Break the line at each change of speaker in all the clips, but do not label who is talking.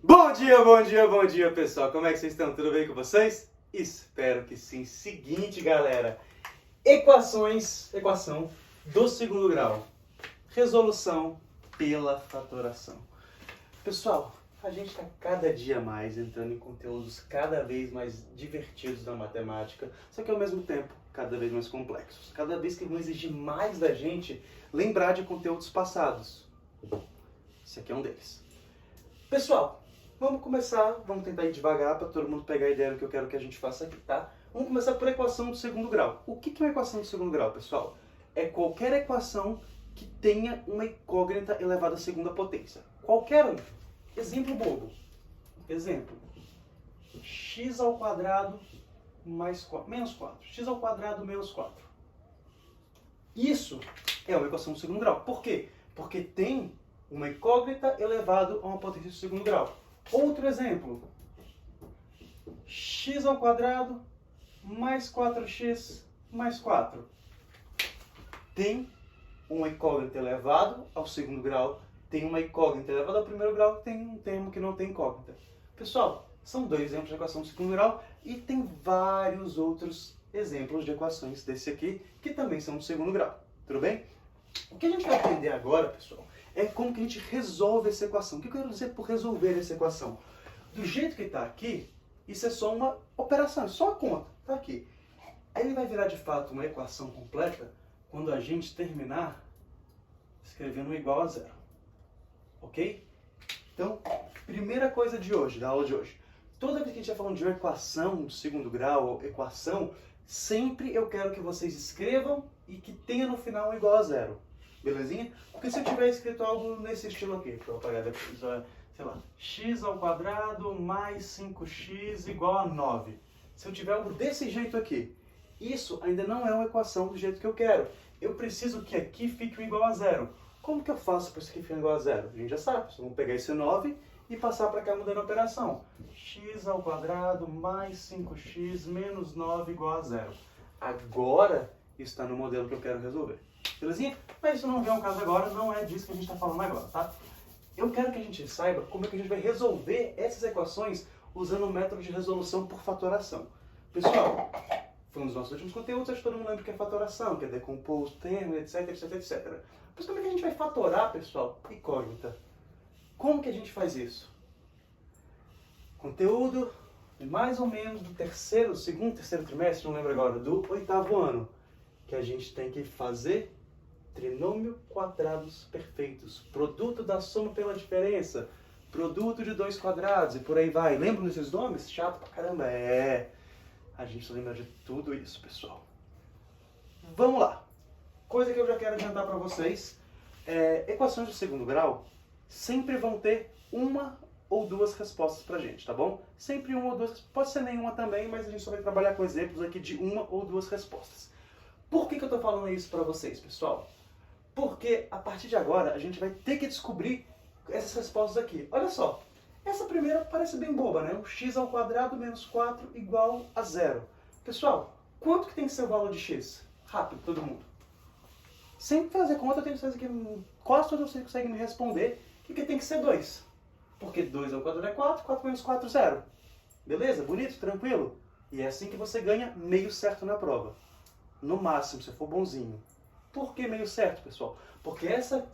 Bom dia, pessoal. Como é que vocês estão? Tudo bem com vocês? Espero que sim. Seguinte, galera. Equação do segundo grau. Resolução pela fatoração. Pessoal, a gente está cada dia mais entrando em conteúdos cada vez mais divertidos da matemática, só que ao mesmo tempo cada vez mais complexos. Cada vez que vão exigir mais da gente lembrar de conteúdos passados. Esse aqui é um deles. Pessoal, vamos começar, vamos tentar ir devagar para todo mundo pegar a ideia do que eu quero que a gente faça aqui, tá? Vamos começar por equação do segundo grau. O que é uma equação do segundo grau, pessoal? É qualquer equação que tenha uma incógnita elevada à segunda potência. Qualquer um. Exemplo bobo. Exemplo. X ao quadrado menos 4. X ao quadrado menos 4. Isso é uma equação do segundo grau. Por quê? Porque tem uma incógnita elevado a uma potência do segundo grau. Outro exemplo. X ao quadrado mais 4x mais 4. Tem uma incógnita elevado ao segundo grau, tem uma incógnita elevada ao primeiro grau, tem um termo que não tem incógnita. Pessoal, são dois exemplos de equação do segundo grau e tem vários outros exemplos de equações desse aqui que também são do segundo grau. Tudo bem? O que a gente vai aprender agora, pessoal, é como que a gente resolve essa equação. O que eu quero dizer por resolver essa equação? Do jeito que está aqui, isso é só uma operação, é só uma conta. Está aqui. Aí ele vai virar de fato uma equação completa quando a gente terminar escrevendo igual a zero. Ok? Então, primeira coisa de hoje, da aula de hoje. Toda vez que a gente está falando de uma equação do segundo grau, ou equação, sempre eu quero que vocês escrevam e que tenha no final um igual a zero. Belezinha? Porque se eu tiver escrito algo nesse estilo aqui, que eu vou apagar depois, sei lá, x ao quadrado mais 5x igual a 9. Se eu tiver algo desse jeito aqui, isso ainda não é uma equação do jeito que eu quero. Eu preciso que aqui fique um igual a zero. Como que eu faço para isso aqui ficar igual a zero? A gente já sabe, vamos pegar esse 9 e passar para cá mudando a operação. X ao quadrado mais 5x menos 9 igual a zero. Agora está no modelo que eu quero resolver. Belezinha? Mas isso não vem ao caso agora, não é disso que a gente está falando agora, tá? Eu quero que a gente saiba como é que a gente vai resolver essas equações usando o método de resolução por fatoração. Pessoal, foi um dos nossos últimos conteúdos, acho que todo mundo lembra o que é fatoração, que é decompor os termos, etc, etc, etc. Mas como é que a gente vai fatorar, pessoal? Incógnita. Como que a gente faz isso? Conteúdo mais ou menos do segundo, terceiro trimestre, não lembro agora, do 8º ano, que a gente tem que fazer trinômio quadrados perfeitos, produto da soma pela diferença, produto de dois quadrados e por aí vai. Lembram desses nomes? Chato pra caramba. A gente lembra de tudo isso, pessoal. Vamos lá. Coisa que eu já quero adiantar para vocês. Equações do segundo grau sempre vão ter uma ou duas respostas pra gente, tá bom? Sempre uma ou duas. Pode ser nenhuma também, mas a gente só vai trabalhar com exemplos aqui de uma ou duas respostas. Por que eu tô falando isso para vocês, pessoal? Porque a partir de agora a gente vai ter que descobrir essas respostas aqui. Olha só, essa primeira parece bem boba, né? Um x ao quadrado menos 4 igual a zero. Pessoal, quanto que tem que ser o valor de x? Rápido, todo mundo. Sem fazer conta, eu tenho certeza que quase todos vocês conseguem me responder que tem que ser 2. Porque 2 ao quadrado é 4, 4 menos 4, 0. Beleza? Bonito? Tranquilo? E é assim que você ganha meio certo na prova. No máximo, se for bonzinho. Por que meio certo, pessoal? Porque essa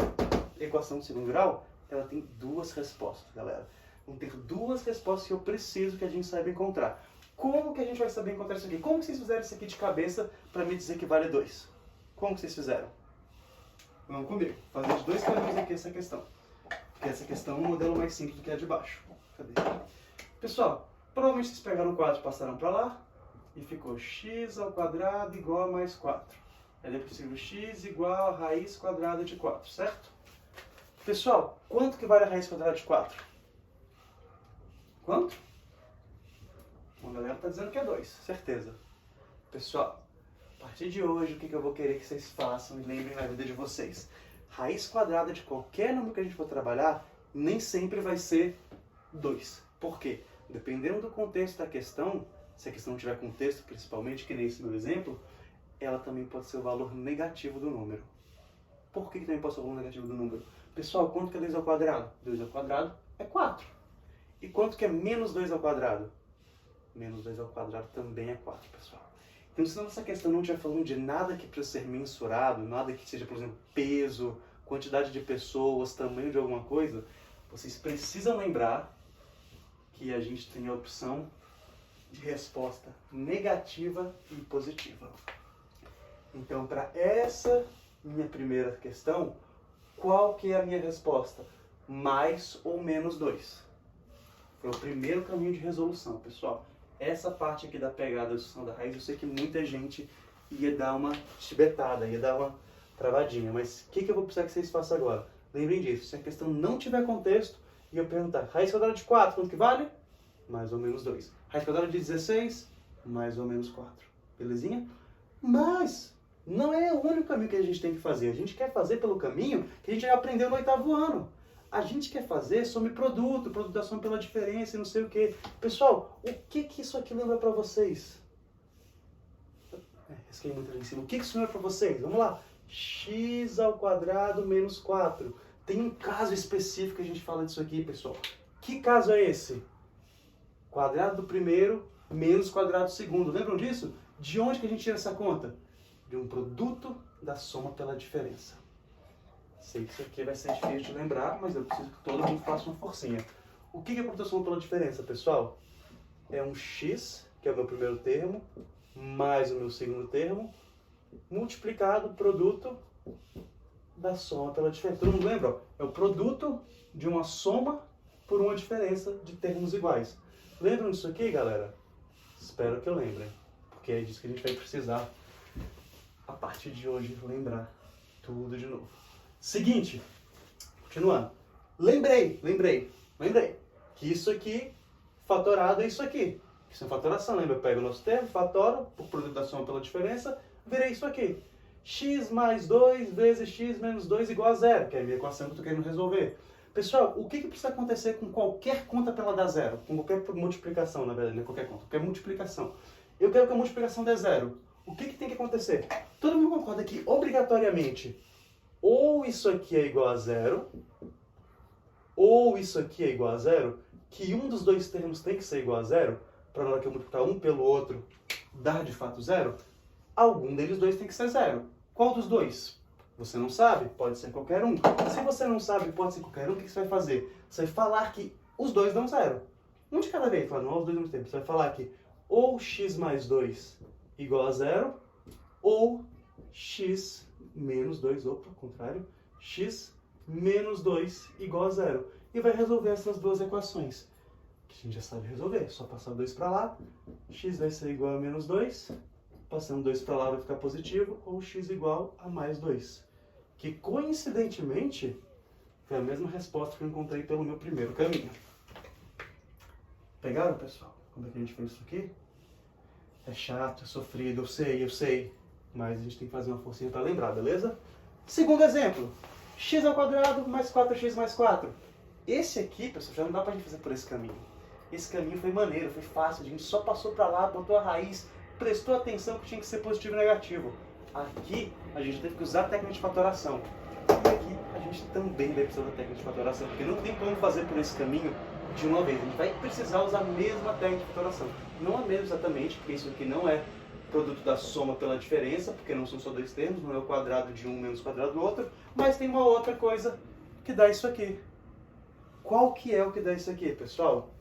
equação de segundo grau, ela tem duas respostas, galera. Vão ter duas respostas que eu preciso que a gente saiba encontrar. Como que a gente vai saber encontrar isso aqui? Como que vocês fizeram isso aqui de cabeça para me dizer que vale 2? Como que vocês fizeram? Vamos comigo. Fazer de dois caminhos aqui essa questão. Porque essa questão é um modelo mais simples do que a de baixo. Cadê? Pessoal, provavelmente vocês pegaram o 4 e passaram para lá. E ficou x ao quadrado igual a mais 4. Aí depois escrevo x igual a raiz quadrada de 4, certo? Pessoal, quanto que vale a raiz quadrada de 4? Quanto? Uma galera está dizendo que é 2, certeza. Pessoal, a partir de hoje, o que eu vou querer que vocês façam e lembrem na vida de vocês? Raiz quadrada de qualquer número que a gente for trabalhar, nem sempre vai ser 2. Por quê? Dependendo do contexto da questão, se a questão não tiver contexto, principalmente, que nem esse meu exemplo, ela também pode ser o valor negativo do número. Por que também pode ser o valor negativo do número? Pessoal, quanto que é 2 ao quadrado? 2 ao quadrado é 4. E quanto que é menos 2 ao quadrado? Menos 2 ao quadrado também é 4, pessoal. Então, se nossa questão não estiver falando de nada que precisa ser mensurado, nada que seja, por exemplo, peso, quantidade de pessoas, tamanho de alguma coisa, vocês precisam lembrar que a gente tem a opção de resposta negativa e positiva. Então, para essa minha primeira questão, qual que é a minha resposta? Mais ou menos 2. Foi o primeiro caminho de resolução, pessoal. Essa parte aqui da pegada da discussão da raiz, eu sei que muita gente ia dar uma chibetada, ia dar uma travadinha. Mas o que eu vou precisar que vocês façam agora? Lembrem disso, se a questão não tiver contexto, e eu perguntar, raiz quadrada de 4, quanto que vale? Mais ou menos 2. Raiz quadrada de 16, mais ou menos 4. Belezinha? Mas não é o único caminho que a gente tem que fazer. A gente quer fazer pelo caminho que a gente já aprendeu no 8º ano. A gente quer fazer sobre produto, da soma pela diferença e não sei o quê. Pessoal, o que isso aqui lembra para vocês? Risquei muito ali em cima. O que isso lembra para vocês? Vamos lá. X ao quadrado menos 4. Tem um caso específico que a gente fala disso aqui, pessoal. Que caso é esse? Quadrado do primeiro menos quadrado do segundo. Lembram disso? De onde que a gente tira essa conta? De um produto da soma pela diferença. Sei que isso aqui vai ser difícil de lembrar, mas eu preciso que todo mundo faça uma forcinha. O que é produto da soma pela diferença, pessoal? É um x, que é o meu primeiro termo, mais o meu segundo termo, multiplicado produto da soma pela diferença. Todo mundo lembra? É o produto de uma soma por uma diferença de termos iguais. Lembram disso aqui, galera? Espero que lembrem, porque é disso que a gente vai precisar, a partir de hoje, lembrar tudo de novo. Seguinte, continuando. Lembrei que isso aqui, fatorado é isso aqui. Isso é fatoração, lembra? Eu pego o nosso termo, fatoro, por produto da soma pela diferença, virei isso aqui. X mais 2 vezes x menos 2 igual a 0, que é a minha equação que eu estou querendo resolver. Pessoal, o que precisa acontecer com qualquer conta para ela dar zero? Com qualquer multiplicação, na verdade, não é qualquer conta, qualquer multiplicação. Eu quero que a multiplicação dê zero. O que tem que acontecer? Todo mundo concorda que, obrigatoriamente, ou isso aqui é igual a zero, ou isso aqui é igual a zero, que um dos dois termos tem que ser igual a zero, para na hora que eu multiplicar um pelo outro, dar de fato zero, algum deles dois tem que ser zero. Qual dos dois? Você não sabe? Pode ser qualquer um. Se você não sabe, pode ser qualquer um, o que você vai fazer? Você vai falar que os dois dão zero. Um de cada vez, não os dois ao mesmo tempo. Você vai falar que ou x mais 2 igual a zero, ou x menos 2, opa, ao contrário, x menos 2 igual a zero. E vai resolver essas duas equações, que a gente já sabe resolver. Só passar 2 para lá, x vai ser igual a menos 2, passando 2 para lá vai ficar positivo, ou x igual a mais 2. Que, coincidentemente, foi a mesma resposta que eu encontrei pelo meu primeiro caminho. Pegaram, pessoal? Como é que a gente fez isso aqui? É chato, é sofrido, eu sei. Mas a gente tem que fazer uma forcinha para lembrar, beleza? Segundo exemplo. X ao quadrado mais 4x mais 4. Esse aqui, pessoal, já não dá pra gente fazer por esse caminho. Esse caminho foi maneiro, foi fácil. A gente só passou pra lá, botou a raiz, prestou atenção que tinha que ser positivo e negativo. Aqui, a gente teve que usar a técnica de fatoração. E aqui, a gente também vai precisar da técnica de fatoração, porque não tem como fazer por esse caminho de uma vez. A gente vai precisar usar a mesma técnica de fatoração. Não a mesma exatamente, porque isso aqui não é produto da soma pela diferença, porque não são só dois termos, não é o quadrado de um menos o quadrado do outro, mas tem uma outra coisa que dá isso aqui. Qual que é o que dá isso aqui, pessoal?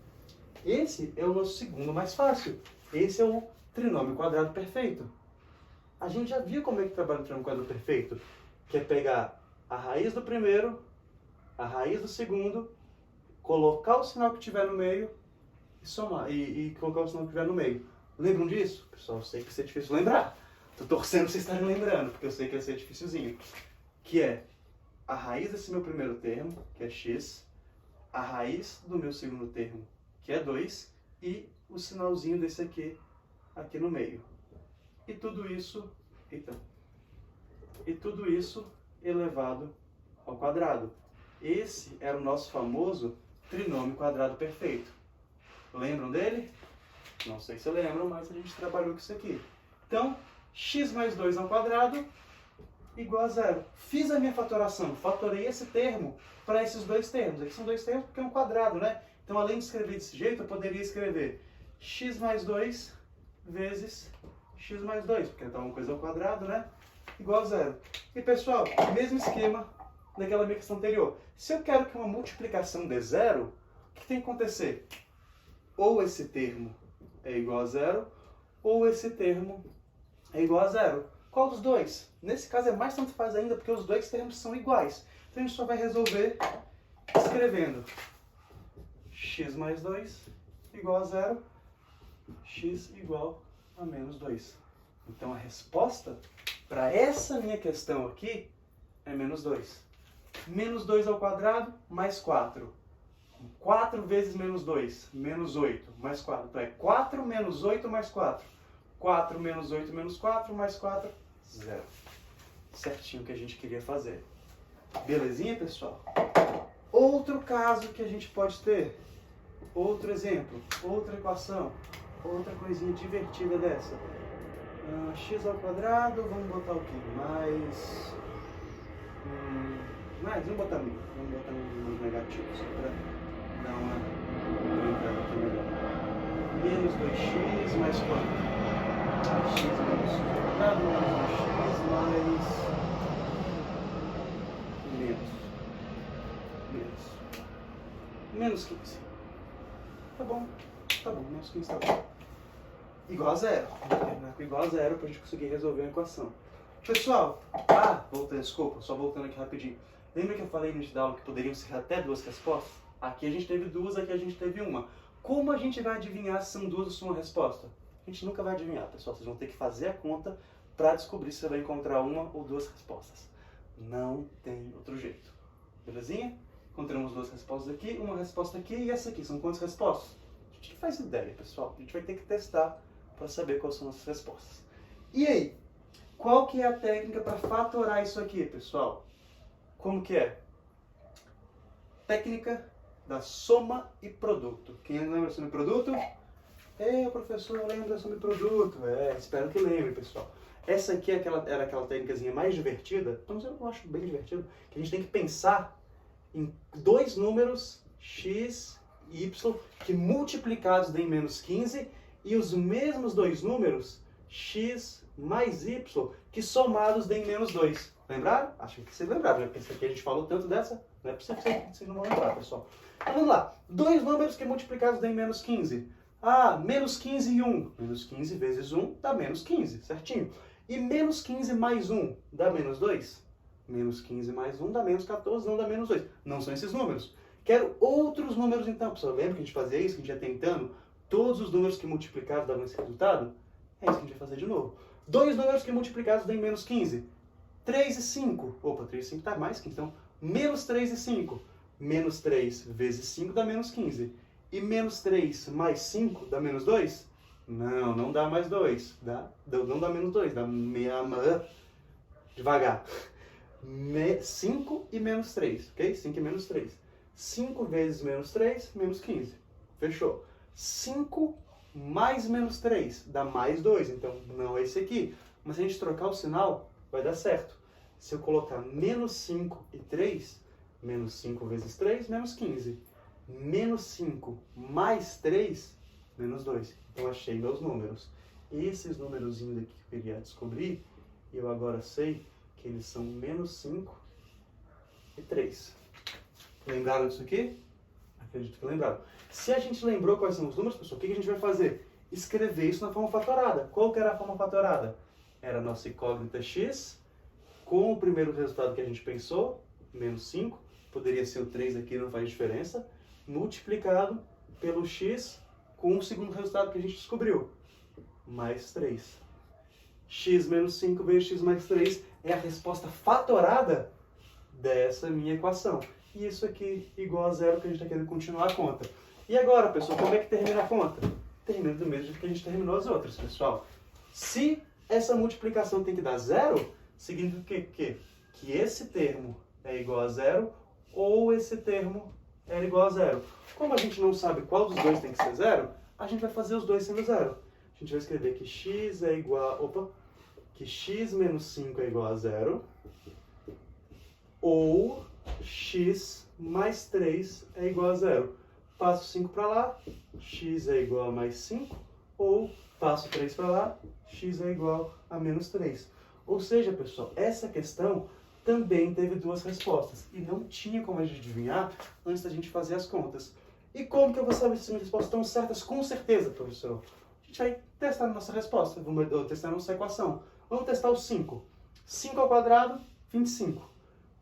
Esse é o nosso segundo mais fácil. Esse é o trinômio quadrado perfeito. A gente já viu como é que trabalha o trinômio quadrado perfeito, que é pegar a raiz do primeiro, a raiz do segundo, colocar o sinal que tiver no meio e somar, e colocar o sinal que tiver no meio. Lembram disso? Pessoal, eu sei que vai ser difícil lembrar. Tô torcendo pra vocês estarem lembrando, porque eu sei que vai ser dificilzinho. Que é a raiz desse meu primeiro termo, que é x, a raiz do meu segundo termo, que é 2, e o sinalzinho desse aqui no meio. E tudo isso, elevado ao quadrado. Esse era o nosso famoso trinômio quadrado perfeito. Lembram dele? Não sei se lembram, mas a gente trabalhou com isso aqui. Então, x mais 2 ao quadrado igual a zero. Fiz a minha fatoração, fatorei esse termo para esses dois termos. Aqui são dois termos porque é um quadrado, né? Então, além de escrever desse jeito, eu poderia escrever x mais 2 vezes x mais 2, porque está uma coisa ao quadrado, né? Igual a zero. E, pessoal, mesmo esquema daquela minha questão anterior. Se eu quero que uma multiplicação dê zero, o que tem que acontecer? Ou esse termo é igual a zero, ou esse termo é igual a zero. Qual dos dois? Nesse caso é mais tanto faz ainda, porque os dois termos são iguais. Então a gente só vai resolver escrevendo x mais 2 igual a zero, x igual a menos 2. Então a resposta para essa minha questão aqui é menos 2. Menos 2 ao quadrado mais 4. 4 vezes menos 2, menos 8, mais 4. Então é 4 menos 8 mais 4. 4 menos 8 menos 4, mais 4, 0. Certinho que a gente queria fazer. Belezinha, pessoal? Outro caso que a gente pode ter. Outro exemplo, outra equação, outra coisinha divertida dessa. X ao quadrado, vamos botar o quê? Vamos botar mil. Vamos botar uns negativos, só para dar uma brincada aqui melhor. Menos 2x mais quanto? X menos quadrado, menos 2x mais... Menos 15. Tá bom, menos 15 tá bom. Igual a zero. Vou terminar com igual a zero para a gente conseguir resolver a equação. Pessoal, só voltando aqui rapidinho. Lembra que eu falei no início da aula que poderiam ser até duas respostas? Aqui a gente teve duas, aqui a gente teve uma. Como a gente vai adivinhar se são duas ou se uma resposta? A gente nunca vai adivinhar, pessoal. Vocês vão ter que fazer a conta para descobrir se você vai encontrar uma ou duas respostas. Não tem outro jeito. Belezinha? Encontramos duas respostas aqui, uma resposta aqui e essa aqui. São quantas respostas? A gente não faz ideia, pessoal. A gente vai ter que testar para saber quais são as respostas. E aí? Qual que é a técnica para fatorar isso aqui, pessoal? Como que é? Técnica da soma e produto. Quem lembra da soma e produto? O professor lembra da soma e produto. Espero que lembre, pessoal. Essa aqui era aquela técnicazinha mais divertida. Então eu acho bem divertido. Que a gente tem que pensar em dois números, x e y, que multiplicados deem menos 15, e os mesmos dois números, x mais y, que somados deem menos 2. Lembraram? Acho que vocês lembraram, né? Porque isso aqui a gente falou tanto dessa, não é possível que vocês não vão lembrar, pessoal. Então vamos lá. Dois números que multiplicados deem menos 15. Menos 15 e 1. Menos 15 vezes 1 dá menos 15, certinho. E menos 15 mais 1 dá menos 2? Menos 15 mais 1 dá menos 14, não dá menos 2. Não são esses números. Quero outros números então, pessoal. Lembra que a gente fazia isso, que a gente ia tentando? Todos os números que multiplicados davam esse resultado? É isso que a gente vai fazer de novo. Dois números que multiplicados deem menos 15. 3 e 5. Opa, 3 e 5 dá mais que então. Menos 3 e 5. Menos 3 vezes 5 dá menos 15. E menos 3 mais 5 dá menos 2? Não, não dá mais 2. Não dá menos 2, dá devagar. 5 e menos 3, ok? 5 e menos 3. 5 vezes menos 3, menos 15. Fechou. 5 mais menos 3 dá mais 2, então não é esse aqui. Mas se a gente trocar o sinal, vai dar certo. Se eu colocar menos 5 e 3, menos 5 vezes 3, menos 15. Menos 5 mais 3, menos 2. Então achei meus números. Esses númerozinhos aqui que eu queria descobrir, eu agora sei que eles são menos 5 e 3. Lembraram disso aqui? Acredito que lembraram. Se a gente lembrou quais são os números, pessoal, o que a gente vai fazer? Escrever isso na forma fatorada. Qual que era a forma fatorada? Era a nossa incógnita x, com o primeiro resultado que a gente pensou, menos 5, poderia ser o 3 aqui, não faz diferença, multiplicado pelo x com o segundo resultado que a gente descobriu, mais 3. X menos 5 vezes x mais 3 é a resposta fatorada dessa minha equação. E isso aqui igual a zero, que a gente está querendo continuar a conta. E agora, pessoal, como é que termina a conta? Termina do mesmo jeito que a gente terminou as outras, pessoal. Se essa multiplicação tem que dar zero, significa que esse termo é igual a zero ou esse termo é igual a zero. Como a gente não sabe qual dos dois tem que ser zero, a gente vai fazer os dois sendo zero. A gente vai escrever que x é igual... que x menos 5 é igual a zero, ou x mais 3 é igual a zero. passo 5 para lá, x é igual a mais 5, ou passo 3 para lá, x é igual a menos 3. Ou seja, pessoal, essa questão também teve duas respostas, e não tinha como a gente adivinhar antes da gente fazer as contas. E como que eu vou saber se as minhas respostas estão certas? Com certeza, professor. A gente vai testar a nossa resposta, vamos testar a nossa equação. Vamos testar o 5. 5 ao quadrado, 25.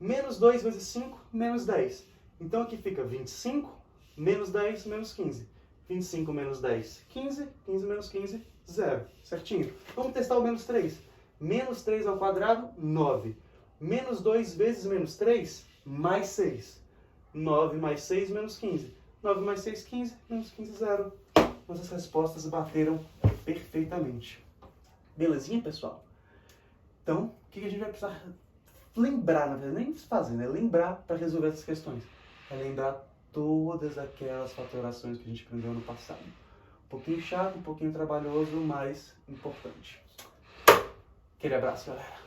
Menos 2 vezes 5, menos 10. Então aqui fica 25, menos 10, menos 15. 25 menos 10, 15. 15 menos 15, 0. Certinho? Vamos testar o menos 3. Menos 3 ao quadrado, 9. Menos 2 vezes menos 3, mais 6. 9 mais 6, menos 15. 9 mais 6, 15. Menos 15, 0. Nossas respostas bateram perfeitamente. Belezinha, pessoal? Então, o que a gente vai precisar lembrar, na verdade, nem fazer, né? Lembrar para resolver essas questões. É lembrar todas aquelas fatorações que a gente aprendeu no passado. Um pouquinho chato, um pouquinho trabalhoso, mas importante. Aquele abraço, galera.